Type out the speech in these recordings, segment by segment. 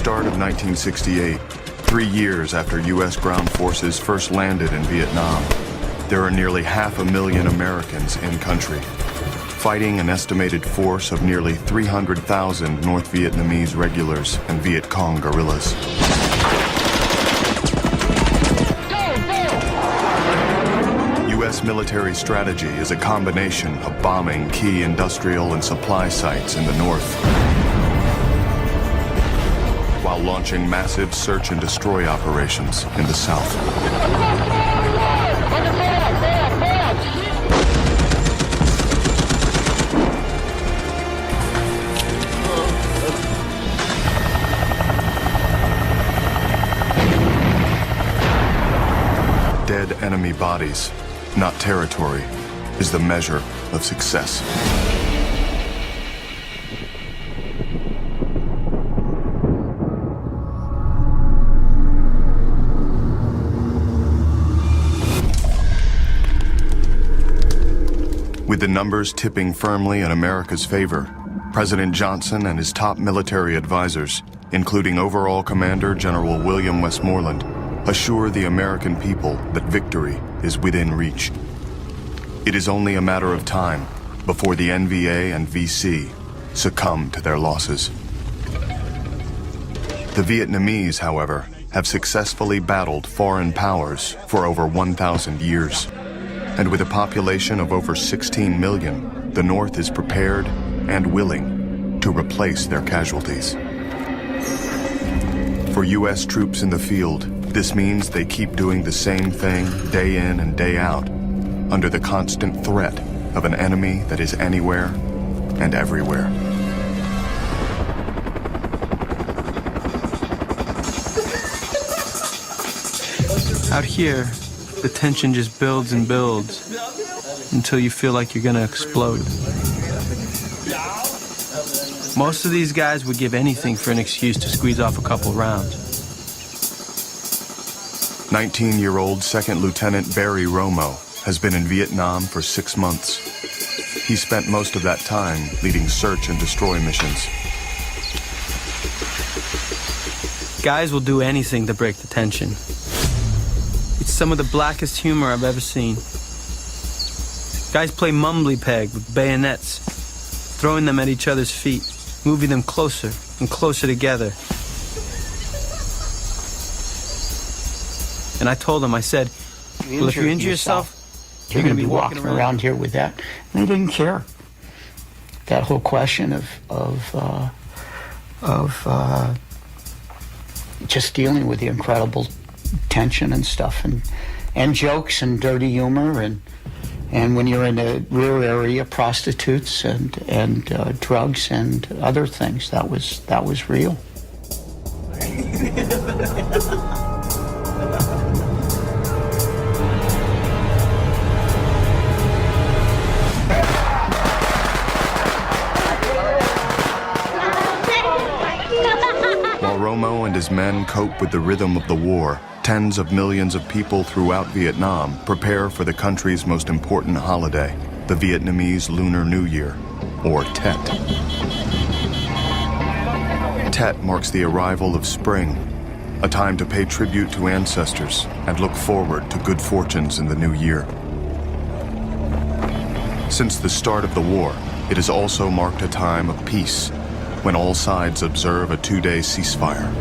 start of 1968, 3 years after U.S. ground forces first landed in Vietnam, there are nearly 500,000 Americans in country, fighting an estimated force of nearly 300,000 North Vietnamese regulars and Viet Cong guerrillas. U.S. military strategy is a combination of bombing key industrial and supply sites in the north, while launching massive search and destroy operations in the south. Dead enemy bodies, not territory, is the measure of success. With the numbers tipping firmly in America's favor, President Johnson and his top military advisors, including Overall Commander General William Westmoreland, assure the American people that victory is within reach. It is only a matter of time before the NVA and VC succumb to their losses. The Vietnamese, however, have successfully battled foreign powers for over 1,000 years. And with a population of over 16 million, the North is prepared and willing to replace their casualties. For U.S. troops in the field, this means they keep doing the same thing day in and day out, under the constant threat of an enemy that is anywhere and everywhere. Out here, the tension just builds and builds until you feel like you're gonna explode. Most of these guys would give anything for an excuse to squeeze off a couple rounds. 19-year-old Second Lieutenant Barry Romo has been in Vietnam for 6 months. He spent most of that time leading search and destroy missions. Guys will do anything to break the tension. It's some of the blackest humor I've ever seen. Guys play mumbly peg with bayonets, throwing them at each other's feet, moving them closer and closer together. And I told him, I said, well, if you injure yourself, you're going to be walking around here with that. And they didn't care. That whole question of just dealing with the incredible tension and stuff, and jokes and dirty humor, and when you're in the rear area, prostitutes and drugs and other things. That was real. While Romo and his men cope with the rhythm of the war, tens of millions of people throughout Vietnam prepare for the country's most important holiday, the Vietnamese Lunar New Year, or Tet. Tet marks the arrival of spring, a time to pay tribute to ancestors and look forward to good fortunes in the new year. Since the start of the war, it has also marked a time of peace, when all sides observe a 2-day ceasefire.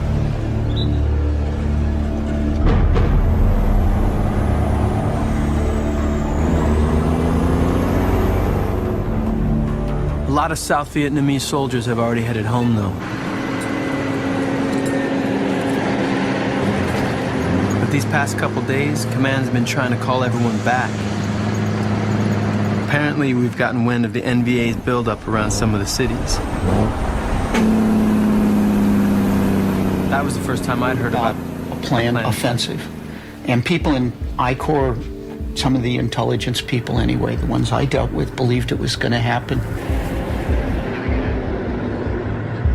A lot of South Vietnamese soldiers have already headed home, though. But these past couple days, command's been trying to call everyone back. Apparently, we've gotten wind of the NVA's buildup around some of the cities. That was the first time I'd heard about a planned offensive. And people in I Corps, some of the intelligence people anyway, the ones I dealt with, believed it was going to happen.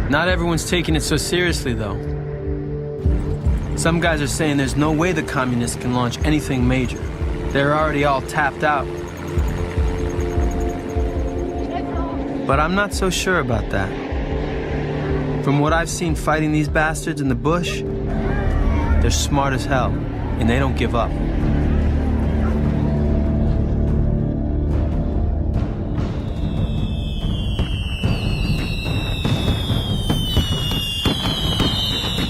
Not everyone's taking it so seriously, though. Some guys are saying there's no way the communists can launch anything major. They're already all tapped out. But I'm not so sure about that. From what I've seen fighting these bastards in the bush, they're smart as hell, and they don't give up.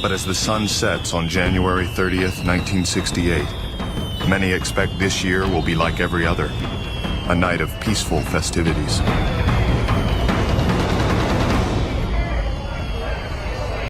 But as the sun sets on January 30th, 1968, many expect this year will be like every other, a night of peaceful festivities.